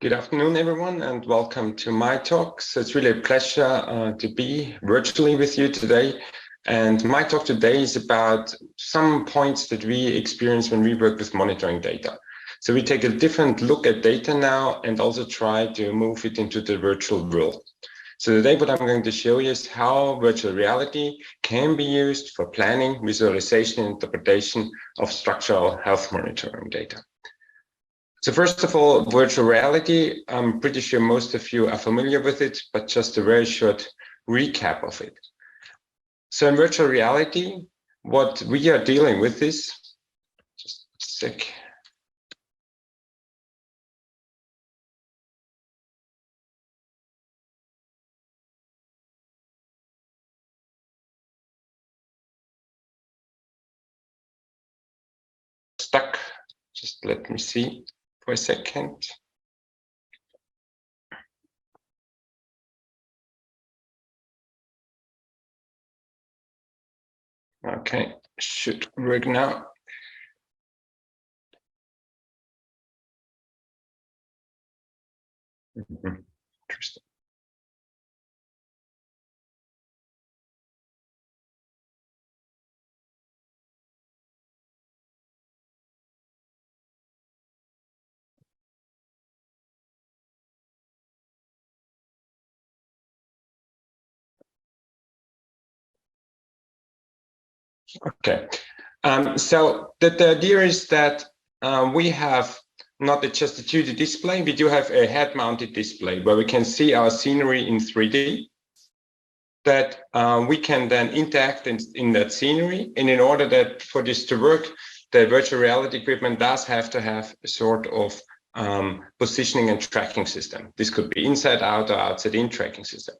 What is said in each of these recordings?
Good afternoon, everyone, and welcome to my talk. So it's really a pleasure to be virtually with you today. And my talk today is about some points that we experience when we work with monitoring data. So we take a different look at data now and also try to move it into the virtual world. So today what I'm going to show you is how virtual reality can be used for planning, visualization, and interpretation of structural health monitoring data. So first of all, virtual reality, I'm pretty sure most of you are familiar with it, but just a very short recap of it. So in virtual reality, what we are dealing with is, just a sec. Stuck, just let me see for a second. Okay, should work now. Interesting. Okay, so the idea is that we have not just a 2D display, we do have a head-mounted display where we can see our scenery in 3D, that we can then interact in that scenery. And in order that for this to work, the virtual reality equipment does have to have a sort of positioning and tracking system. This could be inside out or outside in tracking system.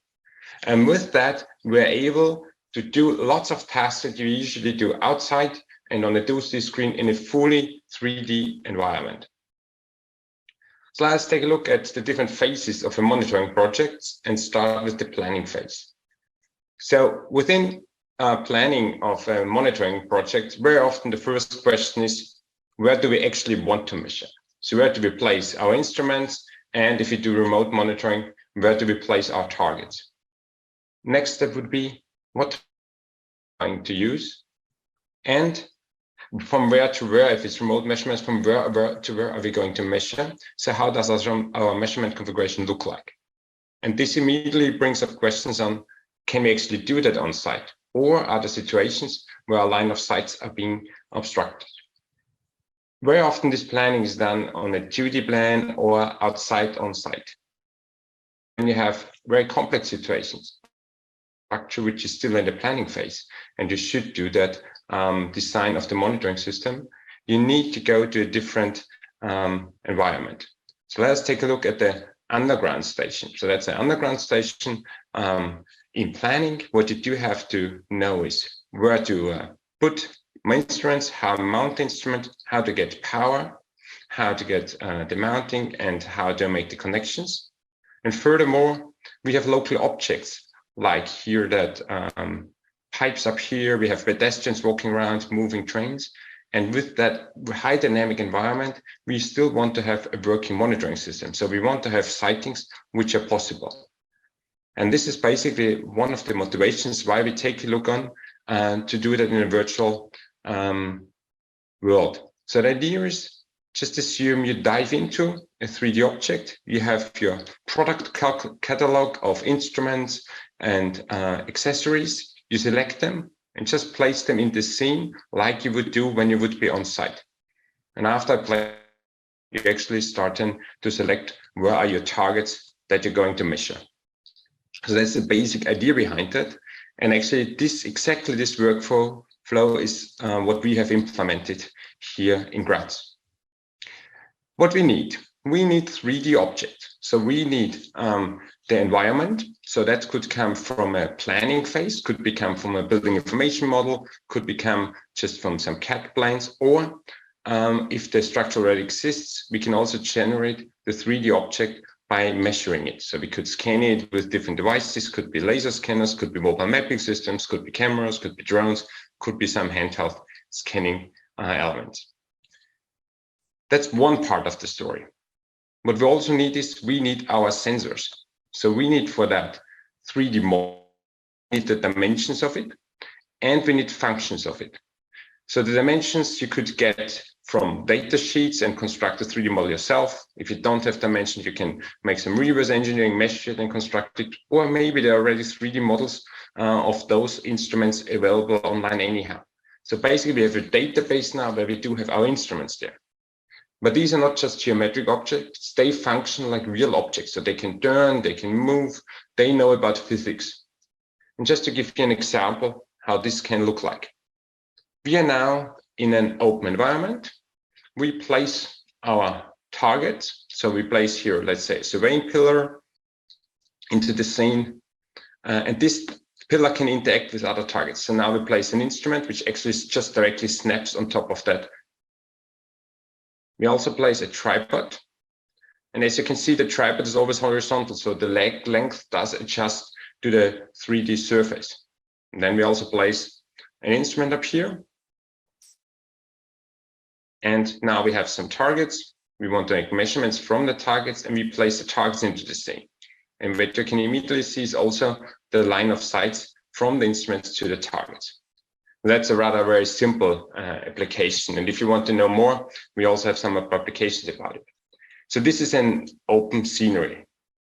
And with that, we're able to do lots of tasks that you usually do outside and on a 2D screen in a fully 3D environment. So let's take a look at the different phases of a monitoring project and start with the planning phase. So within planning of a monitoring project, very often the first question is, where do we actually want to measure? So where do we place our instruments? And if we do remote monitoring, where do we place our targets? Next step would be, what are we going to use? And from where to where, if it's remote measurements, from where to where are we going to measure? So how does our measurement configuration look like? And this immediately brings up questions on, can we actually do that on site? Or are there situations where our line of sights are being obstructed? Very often this planning is done on a 2D plan or outside on site. And you have very complex situations, structure which is still in the planning phase, and you should do that design of the monitoring system. You need to go to a different environment. So let's take a look at the underground station. So that's an underground station. In planning, what you do have to know is where to put my instruments, how to mount the instrument, how to get power, how to get the mounting, and how to make the connections. And furthermore, we have local objects like here that pipes up here, we have pedestrians walking around, moving trains. And with that high dynamic environment, we still want to have a working monitoring system. So we want to have sightings which are possible. And this is basically one of the motivations why we take a look on to do that in a virtual world. So the idea is, just assume you dive into a 3D object. You have your product catalog of instruments and accessories. You select them and just place them in the scene like you would do when you would be on site. And after play, you actually start to select where are your targets that you're going to measure. So that's the basic idea behind it. And actually exactly this workflow is what we have implemented here in Graz. What we need 3D objects. So we need the environment. So that could come from a planning phase, could become from a building information model, could become just from some CAD plans, or if the structure already exists, we can also generate the 3D object by measuring it. So we could scan it with different devices, could be laser scanners, could be mobile mapping systems, could be cameras, could be drones, could be some handheld scanning elements. That's one part of the story. What we also need is we need our sensors. So we need for that 3D model, we need the dimensions of it, and we need functions of it. So the dimensions you could get from data sheets and construct a 3D model yourself. If you don't have dimensions, you can make some reverse engineering, measure it and construct it, or maybe there are already 3D models of those instruments available online anyhow. So basically we have a database now where we do have our instruments there. But these are not just geometric objects, they function like real objects. So they can turn, they can move, they know about physics. And just to give you an example how this can look like. We are now in an open environment. We place our targets. So we place here, let's say, a surveying pillar into the scene. And this pillar can interact with other targets. So now we place an instrument which actually just directly snaps on top of that. We also place a tripod. And as you can see, the tripod is always horizontal. So the leg length does adjust to the 3D surface. And then we also place an instrument up here. And now we have some targets. We want to make measurements from the targets and we place the targets into the scene. And what you can immediately see is also the line of sight from the instruments to the targets. That's a rather very simple application. And if you want to know more, we also have some publications about it. So this is an open scenery.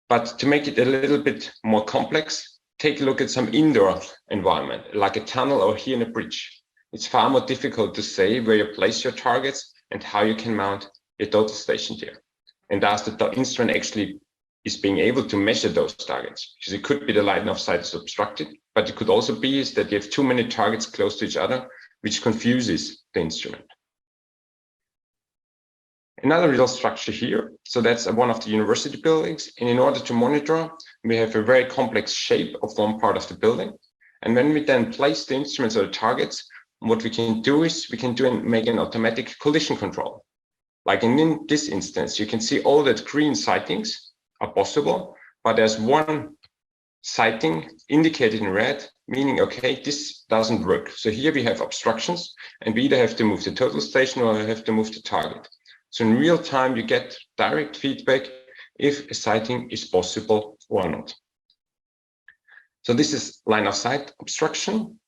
But to make it a little bit more complex, take a look at some indoor environment, like a tunnel or here in a bridge. It's far more difficult to say where you place your targets and how you can mount your total station there. And thus the instrument actually is being able to measure those targets. Because it could be the line of sight is obstructed, but it could also be is that you have too many targets close to each other, which confuses the instrument. Another real structure here. So that's one of the university buildings. And in order to monitor, we have a very complex shape of one part of the building. And when we then place the instruments or the targets, what we can do is we can make an automatic collision control. Like in this instance, you can see all that green sightings are possible, but there's one sighting indicated in red, meaning, okay, this doesn't work. So here we have obstructions and we either have to move the total station or have to move the target. So in real time, you get direct feedback if a sighting is possible or not. So this is line of sight obstruction.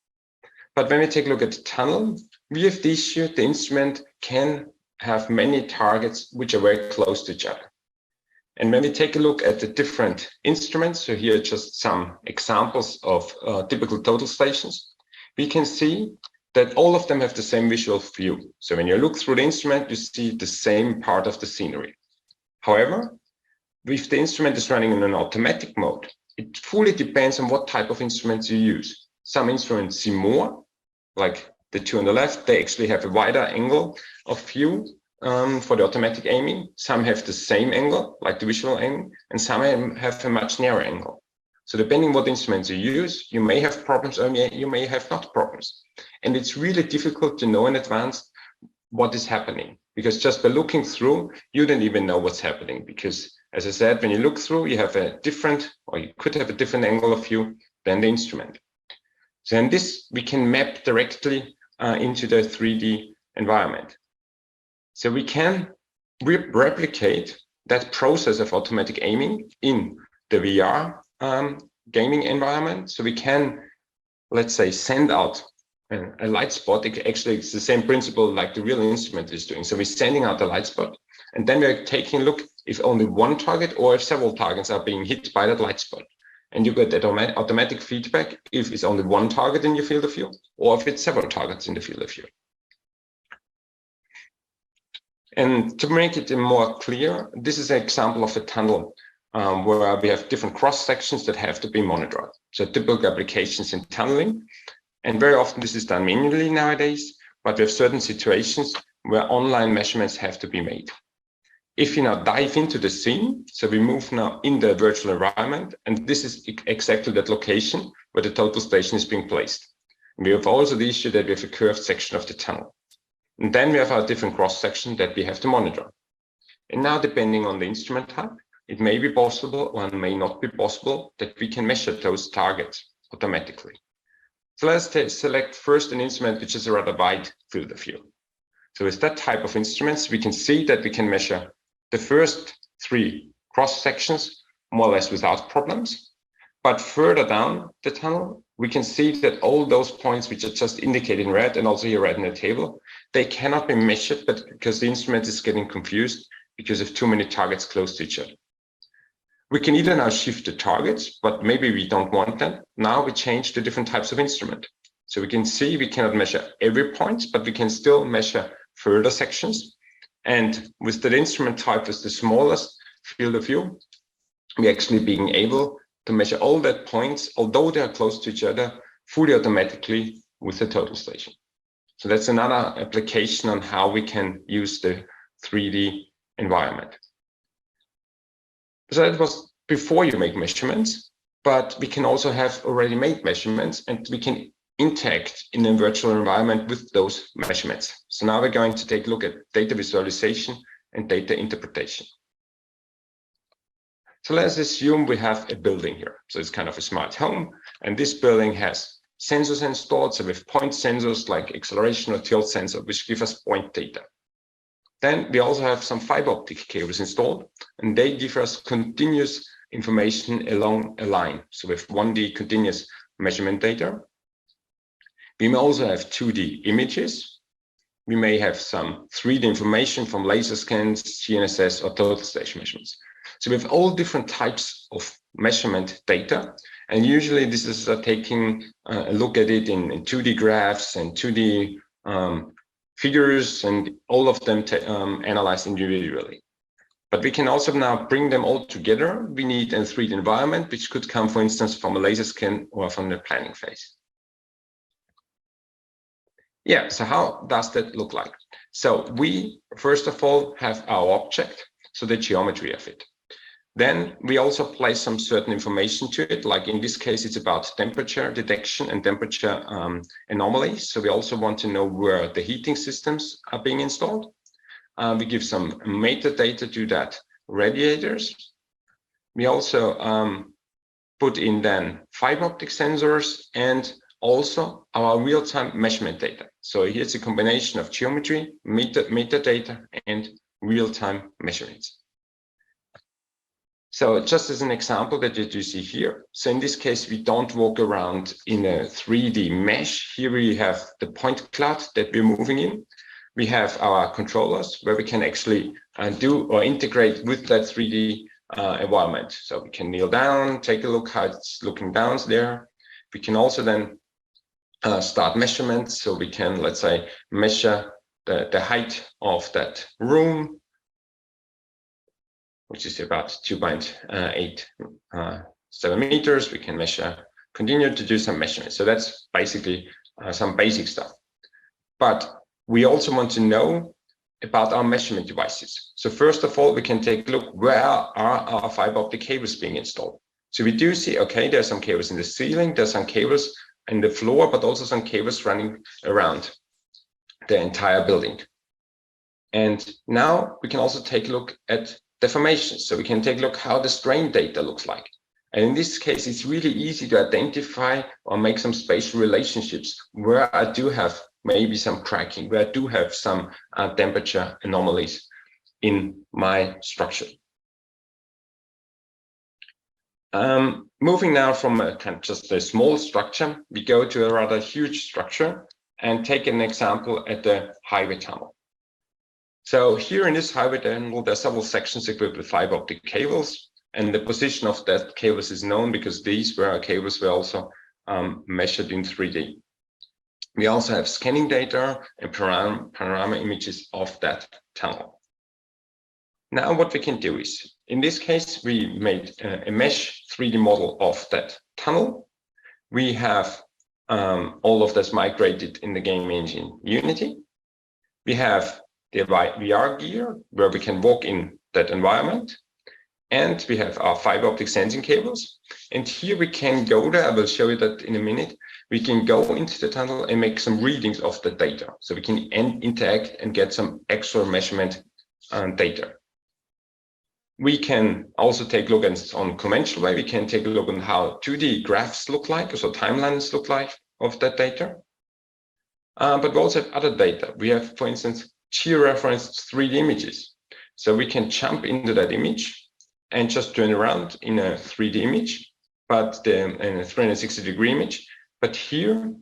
But when we take a look at the tunnel, we have the issue, the instrument can have many targets which are very close to each other. And when we take a look at the different instruments, so here are just some examples of typical total stations, we can see that all of them have the same visual view. So when you look through the instrument, you see the same part of the scenery. However, if the instrument is running in an automatic mode, it fully depends on what type of instruments you use. Some instruments see more, like the two on the left, they actually have a wider angle of view for the automatic aiming. Some have the same angle, like the visual aiming, and some have a much narrower angle. So depending what instruments you use, you may have problems or you may have not problems. And it's really difficult to know in advance what is happening, because just by looking through, you don't even know what's happening. Because as I said, when you look through, you have a different, or you could have a different angle of view than the instrument. So in this, we can map directly into the 3D environment. So we can replicate that process of automatic aiming in the VR gaming environment. So we can, let's say, send out a light spot. Actually, it's the same principle like the real instrument is doing. So we're sending out a light spot, and then we're taking a look if only one target or if several targets are being hit by that light spot. And you get that automatic feedback if it's only one target in your field of view or if it's several targets in the field of view. And to make it more clear, this is an example of a tunnel where we have different cross sections that have to be monitored. So typical applications in tunneling. And very often this is done manually nowadays, but we have certain situations where online measurements have to be made. If you now dive into the scene, so we move now in the virtual environment, and this is exactly that location where the total station is being placed. And we have also the issue that we have a curved section of the tunnel. And then we have our different cross section that we have to monitor. And now, depending on the instrument type, it may be possible or it may not be possible that we can measure those targets automatically. So let's select first an instrument which is a rather wide field of view. So with that type of instruments, we can see that we can measure the first 3 cross sections, more or less without problems. But further down the tunnel, we can see that all those points which are just indicated in red and also here red in the table, they cannot be measured, but because the instrument is getting confused because of too many targets close to each other. We can either now shift the targets, but maybe we don't want them. Now we change the different types of instrument. So we can see we cannot measure every point, but we can still measure further sections. And with that instrument type as the smallest field of view, we're actually being able to measure all that points, although they are close to each other, fully automatically with the total station. So that's another application on how we can use the 3D environment. So that was before you make measurements, but we can also have already made measurements and we can interact in a virtual environment with those measurements. So now we're going to take a look at data visualization and data interpretation. So let's assume we have a building here. So it's kind of a smart home, and this building has sensors installed. So we have point sensors like acceleration or tilt sensor, which give us point data. Then we also have some fiber optic cables installed, and they give us continuous information along a line. So with 1D continuous measurement data. We may also have 2D images. We may have some 3D information from laser scans, GNSS, or total station measurements. So we have all different types of measurement data, and usually this is taking a look at it in 2D graphs and 2D figures, and all of them analyzed individually. But we can also now bring them all together. We need a 3D environment, which could come, for instance, from a laser scan or from the planning phase. Yeah, so how does that look like? So we, first of all, have our object, so the geometry of it. Then we also place some certain information to it, like in this case, it's about temperature detection and temperature anomalies. So we also want to know where the heating systems are being installed. We give some metadata to that radiators. We also put in then fiber optic sensors and also our real-time measurement data. So here's a combination of geometry, metadata, and real-time measurements. So just as an example that you see here, so in this case, we don't walk around in a 3D mesh. Here we have the point cloud that we're moving in. We have our controllers where we can actually do or integrate with that 3D environment. So we can kneel down, take a look how it's looking down there. We can also then start measurements. So we can, let's say, measure the height of that room, which is about 2.87 meters. We can continue to do some measurements. So that's basically some basic stuff. But we also want to know about our measurement devices. So first of all, we can take a look, where are our fiber optic cables being installed? So we do see, okay, there's some cables in the ceiling, there's some cables in the floor, but also some cables running around the entire building. And now we can also take a look at deformations. So we can take a look how the strain data looks like. And in this case, it's really easy to identify or make some spatial relationships where I do have maybe some cracking, where I do have some temperature anomalies in my structure. Moving now from a kind of just a small structure, we go to a rather huge structure and take an example at the highway tunnel. So here in this highway tunnel, there are several sections equipped with fiber optic cables, and the position of that cables is known because these were cables were also measured in 3D. We also have scanning data and panorama images of that tunnel. Now what we can do is, in this case, we made a mesh 3D model of that tunnel. We have all of this migrated in the game engine Unity. We have the VR gear where we can walk in that environment. And we have our fiber optic sensing cables. And here we can go there, I will show you that in a minute. We can go into the tunnel and make some readings of the data. So we can interact and get some extra measurement data. We can also take a look on conventional way. We can take a look on how 2D graphs look like, so timelines look like of that data. But we also have other data. We have, for instance, georeferenced 3D images. So we can jump into that image and just turn around in a 3D image, but in a 360-degree image. But here,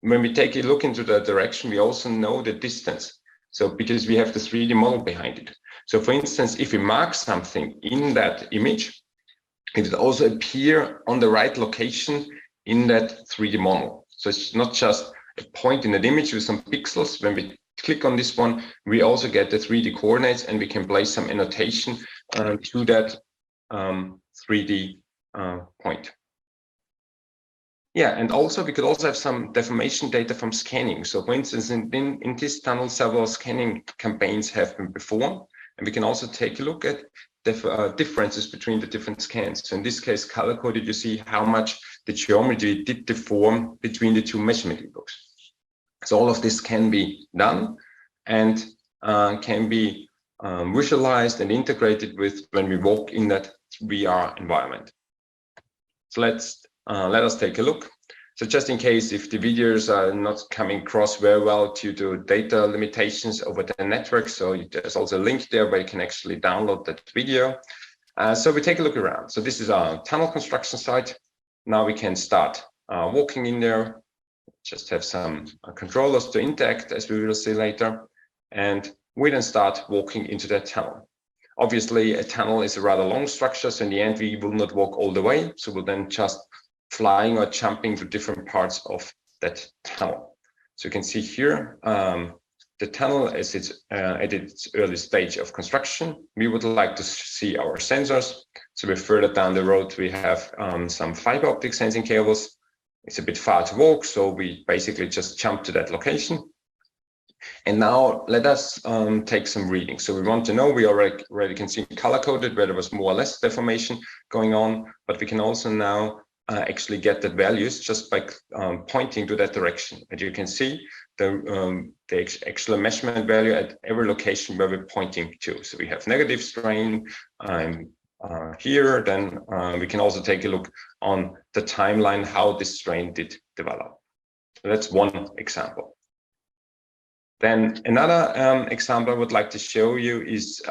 when we take a look into that direction, we also know the distance. So because we have the 3D model behind it. So for instance, if we mark something in that image, it will also appear on the right location in that 3D model. So it's not just a point in that image with some pixels. When we click on this one, we also get the 3D coordinates, and we can place some annotation to that 3D point. Yeah, and also we could also have some deformation data from scanning. So for instance, in this tunnel, several scanning campaigns have been performed, and we can also take a look at differences between the different scans. So in this case, color-coded, you see how much the geometry did deform between the two measurement inputs. So all of this can be done and can be visualized and integrated with when we walk in that VR environment. So let us take a look. So just in case if the videos are not coming across very well due to data limitations over the network, so there's also a link there where you can actually download that video. So we take a look around. So this is our tunnel construction site. Now we can start walking in there. Just have some controllers to interact, as we will see later. And we then start walking into that tunnel. Obviously, a tunnel is a rather long structure, so in the end, we will not walk all the way. So we'll then just flying or jumping to different parts of that tunnel. So you can see here, the tunnel is at its early stage of construction. We would like to see our sensors. So we're further down the road, we have some fiber optic sensing cables. It's a bit far to walk, so we basically just jump to that location. And now let us take some readings. So we want to know, we already can see color-coded where there was more or less deformation going on, but we can also now actually get the values just by pointing to that direction. And you can see the actual measurement value at every location where we're pointing to. So we have negative strain here. Then we can also take a look on the timeline, how this strain did develop. So that's one example. Then another example I would like to show you is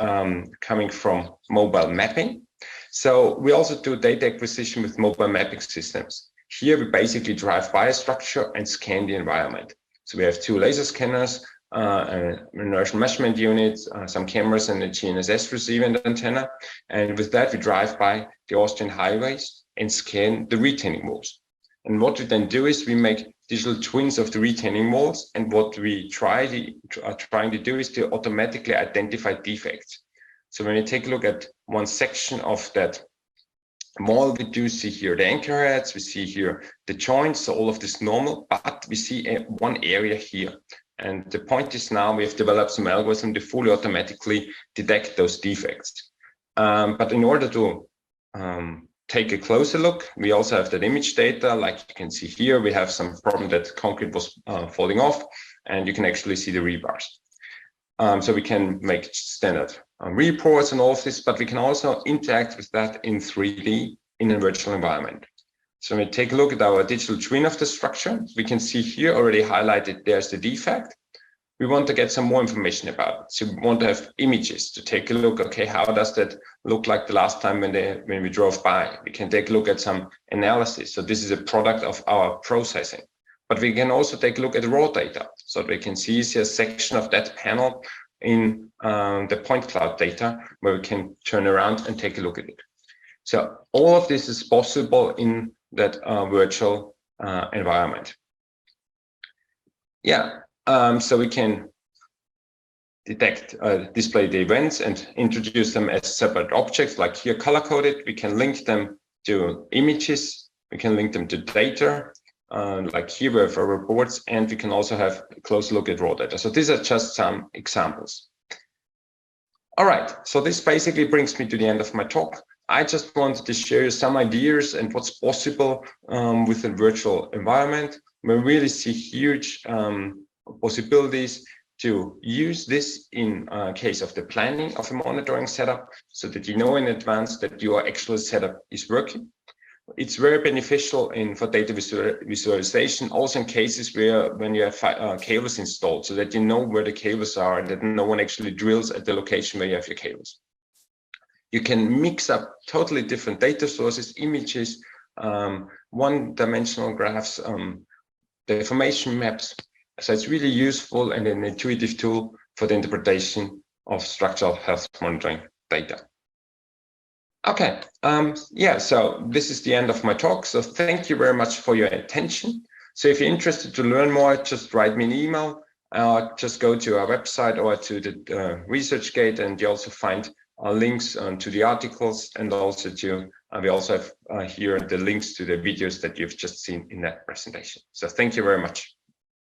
coming from mobile mapping. So we also do data acquisition with mobile mapping systems. Here we basically drive by a structure and scan the environment. So we have two laser scanners, an inertial measurement unit, some cameras, and a GNSS receiving antenna. And with that, we drive by the Austrian highways and scan the retaining walls. And what we then do is we make digital twins of the retaining walls. And what we are trying to do is to automatically identify defects. So when you take a look at one section of that wall, we do see here the anchor heads, we see here the joints, so all of this normal, but we see one area here. And the point is now we have developed some algorithm to fully automatically detect those defects. But in order to take a closer look, we also have that image data. Like you can see here, we have some problem that concrete was falling off, and you can actually see the rebars. So we can make standard reports and all of this, but we can also interact with that in 3D in a virtual environment. So when we take a look at our digital twin of the structure, we can see here already highlighted, there's the defect. We want to get some more information about it. So we want to have images to take a look, okay, how does that look like the last time when we drove by? We can take a look at some analysis. So this is a product of our processing. But we can also take a look at raw data. So we can see a section of that panel in the point cloud data where we can turn around and take a look at it. So all of this is possible in that virtual environment. Yeah, so we can detect, display the events and introduce them as separate objects, like here color-coded. We can link them to images. We can link them to data. Like here for reports, and we can also have a close look at raw data. So these are just some examples. All right, so this basically brings me to the end of my talk. I just wanted to share some ideas and what's possible with a virtual environment. We really see huge possibilities to use this in case of the planning of a monitoring setup, so that you know in advance that your actual setup is working. It's very beneficial for data visualization, also in cases where when you have cables installed, so that you know where the cables are and that no one actually drills at the location where you have your cables. You can mix up totally different data sources, images, one-dimensional graphs, deformation maps. So it's really useful and an intuitive tool for the interpretation of structural health monitoring data. Okay, yeah, so this is the end of my talk. So thank you very much for your attention. So if you're interested to learn more, just write me an email, just go to our website or to the ResearchGate, and you also find links to the articles, and also to, we also have here the links to the videos that you've just seen in that presentation. So thank you very much.